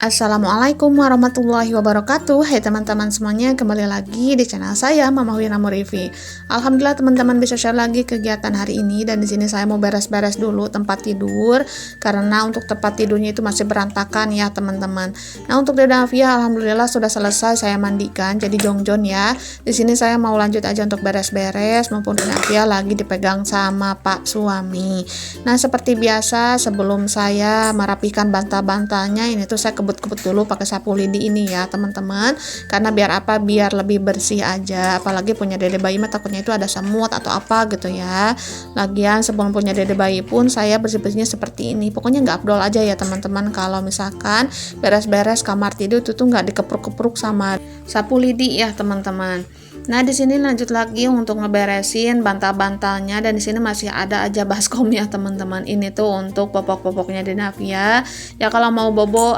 Assalamualaikum warahmatullahi wabarakatuh. Hai teman-teman semuanya, kembali lagi di channel saya Mama Wina Murifi. Alhamdulillah teman-teman bisa share lagi kegiatan hari ini, dan di sini saya mau beres-beres dulu tempat tidur karena untuk tempat tidurnya itu masih berantakan ya teman-teman. Nah, untuk Deda Afia alhamdulillah sudah selesai saya mandikan jadi jongjon ya. Di sini saya mau lanjut aja untuk beres-beres, mumpung Deda Afia lagi dipegang sama Pak suami. Nah, seperti biasa sebelum saya merapikan bantal-bantalnya ini tuh saya kebut-kebut dulu pakai sapu lidi ini ya teman-teman, karena biar apa, biar lebih bersih aja, apalagi punya dede bayi mah takutnya itu ada semut atau apa gitu ya. Lagian sebelum punya dede bayi pun saya bersih-bersihnya seperti ini, pokoknya nggak afdol aja ya teman-teman kalau misalkan beres-beres kamar tidur itu tuh nggak dikepruk-kepruk sama sapu lidi ya teman-teman. Nah, di sini lanjut lagi untuk ngeberesin bantal-bantalnya, dan di sini masih ada aja baskom ya teman-teman. Ini tuh untuk popok-popoknya Denavia. Ya kalau mau bobo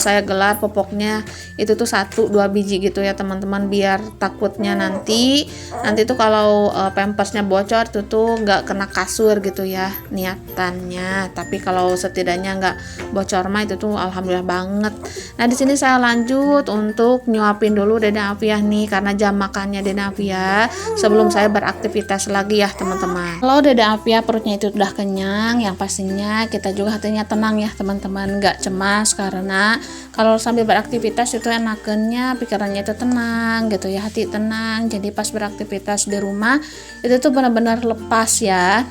saya gelar popoknya itu tuh 1-2 biji gitu ya teman-teman, biar takutnya nanti tuh kalau pampersnya bocor tuh nggak kena kasur gitu ya niatannya. Tapi kalau setidaknya nggak bocor mah itu tuh alhamdulillah banget. Nah, di sini saya lanjut untuk nyuapin dulu Denavia nih karena jam makannya Denavia sebelum saya beraktivitas lagi ya teman-teman. Kalau Denavia perutnya itu udah kenyang, yang pastinya kita juga hatinya tenang ya teman-teman, nggak cemas, karena kalau sambil beraktivitas itu enakannya pikirannya itu tenang gitu ya, hati tenang. Jadi pas beraktivitas di rumah itu tuh benar-benar lepas ya.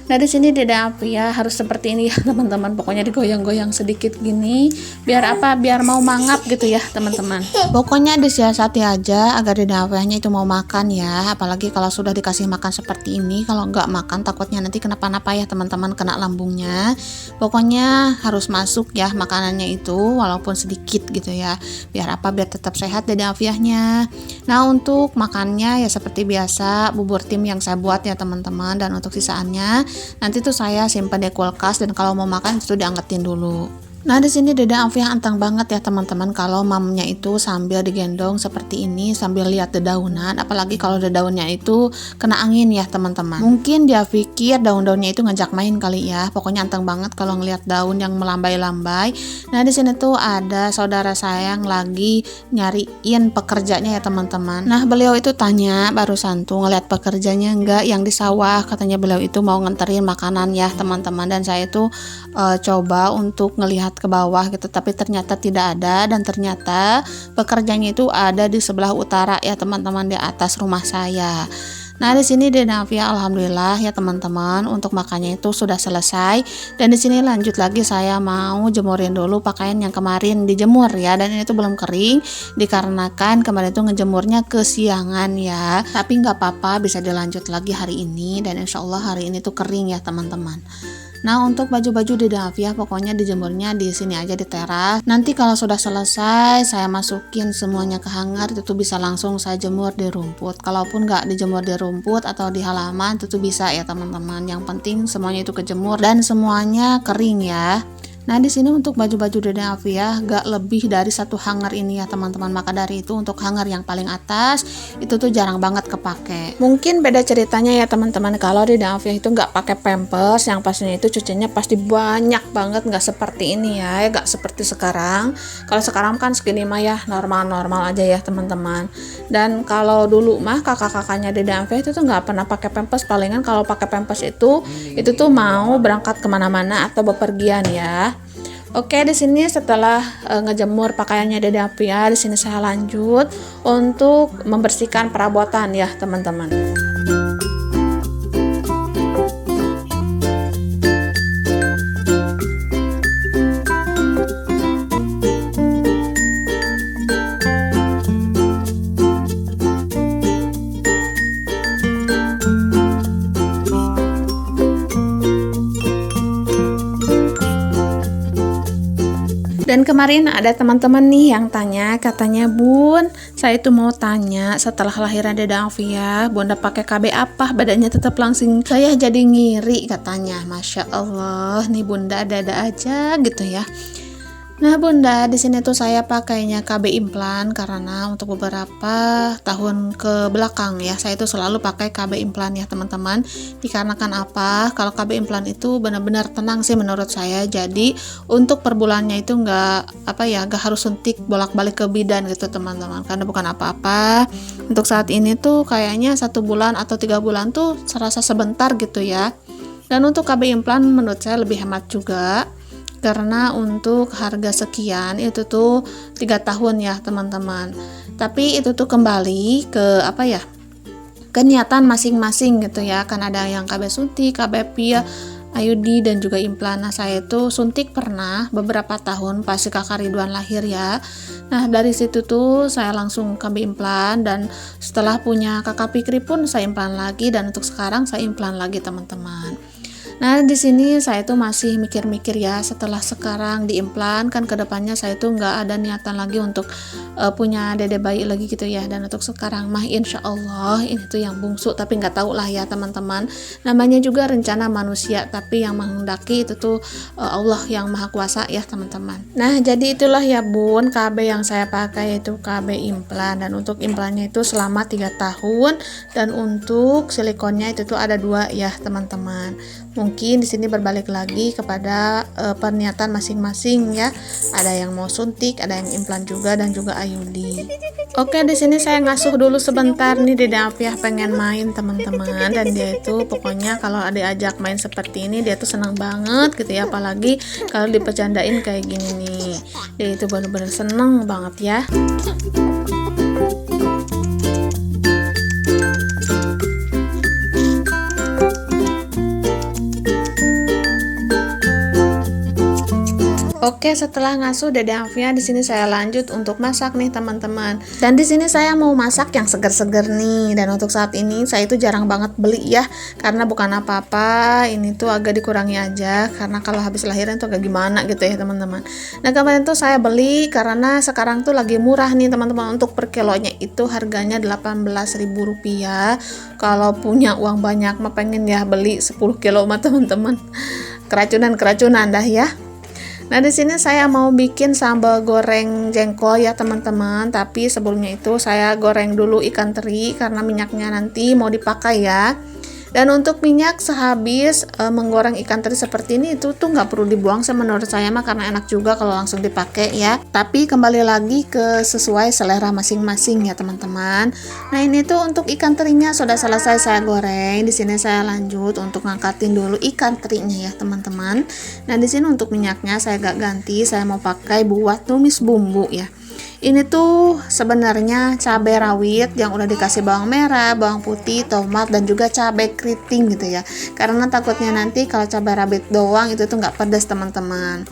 Nah, di sini Deda Afia harus seperti ini ya teman-teman, pokoknya digoyang-goyang sedikit gini biar apa, biar mau mangap gitu ya teman-teman. Pokoknya disiasati aja agar Deda Afianya itu mau makan ya, apalagi kalau sudah dikasih makan seperti ini, kalau nggak makan takutnya nanti kenapa-napa ya teman-teman, kena lambungnya. Pokoknya harus masuk ya makanannya itu walaupun sedikit gitu ya, biar apa, biar tetap sehat Deda Afianya. Nah, untuk makannya ya seperti biasa bubur tim yang saya buat ya teman-teman, dan untuk sisaannya nanti tuh saya simpan di kulkas, dan kalau mau makan itu dianggetin dulu. Nah, di sini Deda Afia anteng banget ya teman-teman kalau mamnya itu sambil digendong seperti ini sambil lihat dedaunan, apalagi kalau dedaunnya itu kena angin ya teman-teman. Mungkin dia pikir daun-daunnya itu ngajak main kali ya. Pokoknya anteng banget kalau ngelihat daun yang melambai-lambai. Nah, di sini tuh ada saudara saya yang lagi nyariin pekerjanya ya teman-teman. Nah, beliau itu tanya barusan tuh ngelihat pekerjanya enggak yang di sawah, katanya beliau itu mau nganterin makanan ya teman-teman, dan saya tuh coba untuk ngelihat ke bawah gitu, tapi ternyata tidak ada, dan ternyata pekerjaannya itu ada di sebelah utara ya teman-teman, di atas rumah saya. Nah, di sini Deda Afia alhamdulillah ya teman-teman untuk makannya itu sudah selesai, dan di sini lanjut lagi saya mau jemurin dulu pakaian yang kemarin dijemur ya, dan ini tuh belum kering dikarenakan kemarin itu ngejemurnya kesiangan ya, tapi nggak apa-apa bisa dilanjut lagi hari ini, dan insya Allah hari ini tuh kering ya teman-teman. Nah, untuk baju-baju Deda Afia pokoknya dijemurnya di sini aja di teras. Nanti kalau sudah selesai saya masukin semuanya ke hanger, itu tuh bisa langsung saya jemur di rumput. Kalaupun nggak dijemur di rumput atau di halaman itu tuh bisa ya teman-teman. Yang penting semuanya itu kejemur dan semuanya kering ya. Nah, di sini untuk baju-baju Deda Afia gak lebih dari 1 hanger ini ya teman-teman. Maka dari itu untuk hanger yang paling atas itu tuh jarang banget kepake. Mungkin beda ceritanya ya teman-teman kalau Deda Afia itu gak pakai pampers, yang pastinya itu cucinya pasti banyak banget, gak seperti ini ya, gak seperti sekarang. Kalau sekarang kan segini mah ya normal-normal aja ya teman-teman. Dan kalau dulu mah kakak-kakaknya Deda Afia itu tuh gak pernah pakai pampers, palingan kalau pakai pampers itu tuh mau berangkat kemana-mana atau bepergian ya. Oke, di sini setelah ngejemur pakaiannya Deda Afia, di sini saya lanjut untuk membersihkan perabotan ya teman-teman. Dan kemarin ada teman-teman nih yang tanya, katanya Bun, saya itu mau tanya setelah lahiran Deda Afia, Bunda pakai KB apa? Badannya tetap langsing, saya jadi ngiri katanya. Masya Allah, nih Bunda ada-ada aja gitu ya. Nah Bunda, di sini tuh saya pakainya KB implan karena untuk beberapa tahun ke belakang ya, saya itu selalu pakai KB implan ya teman-teman. Dikarenakan apa? Kalau KB implan itu benar-benar tenang sih menurut saya. Jadi untuk per bulannya itu nggak harus suntik bolak-balik ke bidan gitu teman-teman. Karena bukan apa-apa. Untuk saat ini tuh kayaknya 1 bulan atau 3 bulan tuh serasa sebentar gitu ya. Dan untuk KB implan menurut saya lebih hemat juga. Karena untuk harga sekian itu tuh 3 tahun ya teman-teman. Tapi itu tuh kembali ke ke niatan masing-masing gitu ya. Kan ada yang KB suntik, KB pia, IUD dan juga implan. Nah saya itu suntik pernah beberapa tahun pas si kakak Ridwan lahir ya. Nah dari situ tuh saya langsung KB implan, dan setelah punya kakak Fikri pun saya implan lagi, dan untuk sekarang saya implan lagi teman-teman. Nah di sini saya tuh masih mikir-mikir ya, setelah sekarang diimplan kan kedepannya saya tuh nggak ada niatan lagi untuk punya dede bayi lagi gitu ya. Dan untuk sekarang mah insya Allah ini tuh yang bungsu, tapi nggak tahu lah ya teman-teman, namanya juga rencana manusia, tapi yang menghendaki itu tuh Allah yang maha kuasa ya teman-teman. Nah jadi itulah ya Bun, KB yang saya pakai itu KB implan, dan untuk implannya itu selama 3 tahun, dan untuk silikonnya itu tuh ada 2 ya teman-teman. Mungkin di sini berbalik lagi kepada perniatan masing-masing ya. Ada yang mau suntik, ada yang implan juga, dan juga IUD. Oke, di sini saya ngasuh dulu sebentar nih. Dede Afiah pengen main teman-teman, dan dia itu pokoknya kalau diajak main seperti ini dia tuh senang banget gitu ya, apalagi kalau dipecandain kayak gini nih. Dia itu bener-bener seneng banget ya. Oke, setelah ngasuh Dede Afiah, di sini saya lanjut untuk masak nih teman-teman. Dan di sini saya mau masak yang seger-seger nih. Dan untuk saat ini saya itu jarang banget beli ya, karena bukan apa-apa, ini tuh agak dikurangi aja karena kalau habis lahiran tuh agak gimana gitu ya teman-teman. Nah kemarin tuh saya beli karena sekarang tuh lagi murah nih teman-teman. Untuk per kilonya itu harganya Rp18.000. Kalau punya uang banyak mah pengen ya beli 10 kilo mah teman-teman. Keracunan dah ya. Nah di sini saya mau bikin sambal goreng jengkol ya teman-teman. Tapi sebelumnya itu saya goreng dulu ikan teri karena minyaknya nanti mau dipakai ya. Dan untuk minyak sehabis menggoreng ikan teri seperti ini itu tuh nggak perlu dibuang menurut saya mah, karena enak juga kalau langsung dipakai ya. Tapi kembali lagi ke sesuai selera masing-masing ya teman-teman. Nah ini tuh untuk ikan terinya sudah selesai saya goreng. Di sini saya lanjut untuk ngangkatin dulu ikan terinya ya teman-teman. Nah di sini untuk minyaknya saya gak ganti, saya mau pakai buat tumis bumbu ya. Ini tuh sebenarnya cabai rawit yang udah dikasih bawang merah, bawang putih, tomat, dan juga cabai keriting gitu ya. Karena takutnya nanti kalau cabai rawit doang itu tuh nggak pedas teman-teman.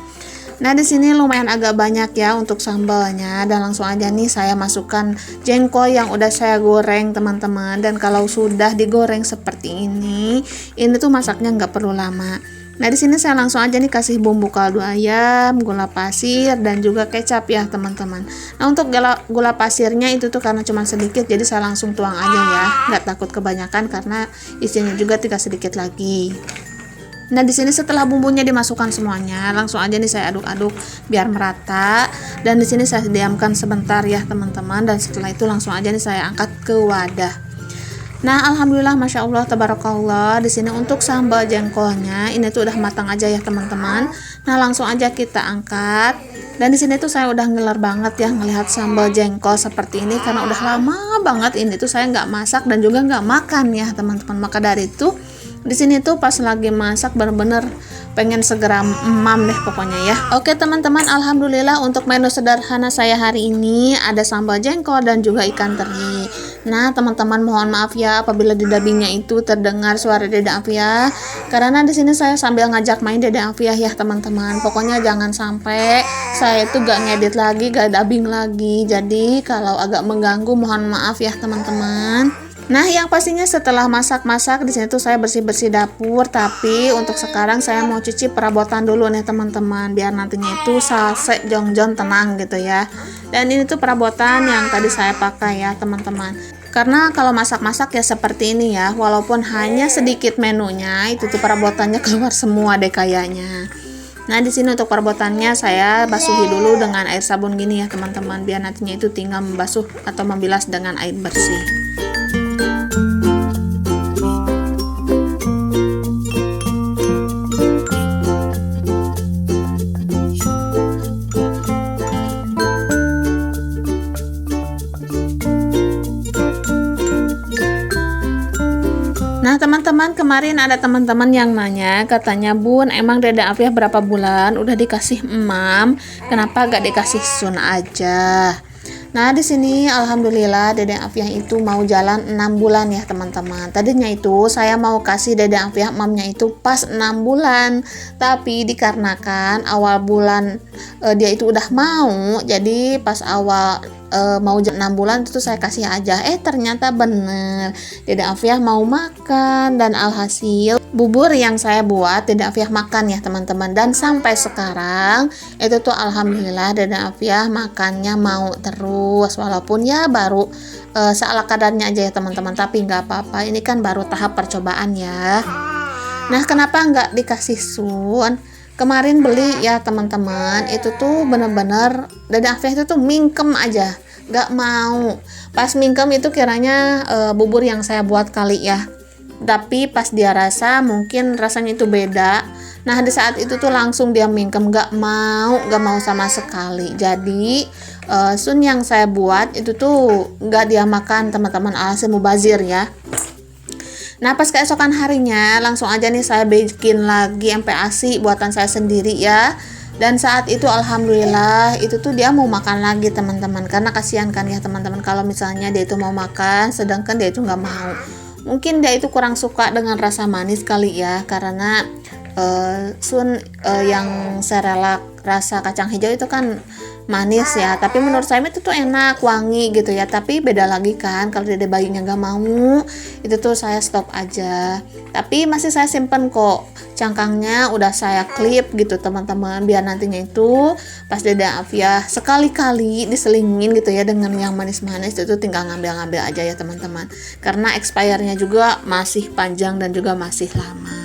Nah di sini lumayan agak banyak ya untuk sambalnya, dan langsung aja nih saya masukkan jengkol yang udah saya goreng teman-teman. Dan kalau sudah digoreng seperti ini tuh masaknya nggak perlu lama. Nah di sini saya langsung aja nih kasih bumbu kaldu ayam, gula pasir, dan juga kecap ya teman-teman. Nah untuk gula pasirnya itu tuh karena cuma sedikit, jadi saya langsung tuang aja ya, nggak takut kebanyakan karena isinya juga tinggal sedikit lagi. Nah di sini setelah bumbunya dimasukkan semuanya, langsung aja nih saya aduk-aduk biar merata. Dan di sini saya diamkan sebentar ya teman-teman, dan setelah itu langsung aja nih saya angkat ke wadah. Nah, alhamdulillah, masya Allah, tabarakallah. Di sini untuk sambal jengkolnya ini tuh udah matang aja ya teman-teman. Nah, langsung aja kita angkat. Dan di sini tuh saya udah ngiler banget ya ngelihat sambal jengkol seperti ini, karena udah lama banget ini tuh saya nggak masak dan juga nggak makan ya teman-teman. Maka dari itu di sini tuh pas lagi masak bener-bener pengen segera emam deh pokoknya ya. Oke teman-teman, alhamdulillah untuk menu sederhana saya hari ini ada sambal jengkol dan juga ikan teri. Nah teman-teman mohon maaf ya apabila di dubbingnya itu terdengar suara Dede Afiah, karena di sini saya sambil ngajak main Dede Afiah ya teman-teman. Pokoknya jangan sampai saya itu gak ngedit lagi, gak dubbing lagi. Jadi kalau agak mengganggu mohon maaf ya teman-teman. Nah, yang pastinya setelah masak-masak di sini tuh saya bersih-bersih dapur, tapi untuk sekarang saya mau cuci perabotan dulu nih teman-teman, biar nantinya itu salse jongjon tenang gitu ya. Dan ini tuh perabotan yang tadi saya pakai ya teman-teman. Karena kalau masak-masak ya seperti ini ya, walaupun hanya sedikit menunya, itu tuh perabotannya keluar semua deh kayaknya. Nah, di sini untuk perabotannya saya basuhi dulu dengan air sabun gini ya teman-teman, biar nantinya itu tinggal membasuh atau membilas dengan air bersih. Nah teman-teman, kemarin ada teman-teman yang nanya, katanya Bun, emang Dede Afiah berapa bulan udah dikasih emam, kenapa gak dikasih sun aja? Nah di sini alhamdulillah Dede Afiah itu mau jalan 6 bulan ya teman-teman. Tadinya itu saya mau kasih Dede Afiah emamnya itu pas 6 bulan, tapi dikarenakan awal bulan dia itu udah mau, jadi pas awal mau 6 bulan itu saya kasih aja. Ternyata bener Dede Afiah mau makan, dan alhasil bubur yang saya buat Dede Afiah makan ya teman-teman. Dan sampai sekarang itu tuh alhamdulillah Dede Afiah makannya mau terus, walaupun ya baru seala kadarnya aja ya teman-teman, tapi nggak apa-apa, ini kan baru tahap percobaan ya. Nah kenapa nggak dikasih sun? Kemarin beli ya teman-teman, itu tuh bener-bener Dede Afiah itu tuh mingkem aja, gak mau. Pas mingkem itu kiranya bubur yang saya buat kali ya, tapi pas dia rasa mungkin rasanya itu beda. Nah di saat itu tuh langsung dia mingkem, gak mau sama sekali. Jadi sun yang saya buat itu tuh gak dia makan teman-teman, alhasil mubazir ya. Nah pas keesokan harinya langsung aja nih saya bikin lagi MPASI buatan saya sendiri ya. Dan saat itu alhamdulillah itu tuh dia mau makan lagi teman-teman, karena kasihan kan ya teman-teman kalau misalnya dia itu mau makan sedangkan dia itu nggak mau. Mungkin dia itu kurang suka dengan rasa manis kali ya, karena sun yang serelak rasa kacang hijau itu kan manis ya, tapi menurut saya itu tuh enak, wangi gitu ya. Tapi beda lagi kan kalau Dede bayinya nggak mau, itu tuh saya stop aja. Tapi masih saya simpen kok cangkangnya, udah saya klip gitu teman-teman, biar nantinya itu pas Dede Afiah sekali-kali diselingin gitu ya dengan yang manis-manis, itu tinggal ngambil-ngambil aja ya teman-teman, karena expirednya juga masih panjang dan juga masih lama.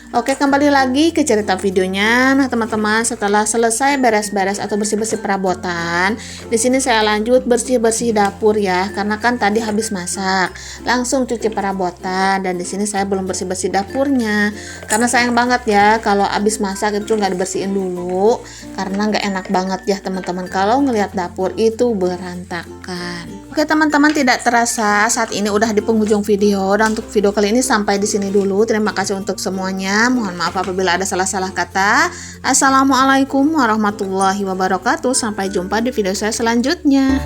Oke, kembali lagi ke cerita videonya. Nah, teman-teman, setelah selesai beres-beres atau bersih-bersih perabotan, di sini saya lanjut bersih-bersih dapur ya, karena kan tadi habis masak, langsung cuci perabotan, dan di sini saya belum bersih-bersih dapurnya. Karena sayang banget ya kalau habis masak itu nggak dibersihin dulu, karena nggak enak banget ya teman-teman kalau ngelihat dapur itu berantakan. Oke teman-teman, tidak terasa saat ini udah di penghujung video, dan untuk video kali ini sampai di sini dulu. Terima kasih untuk semuanya. Mohon maaf apabila ada salah-salah kata. Assalamualaikum warahmatullahi wabarakatuh. Sampai jumpa di video saya selanjutnya.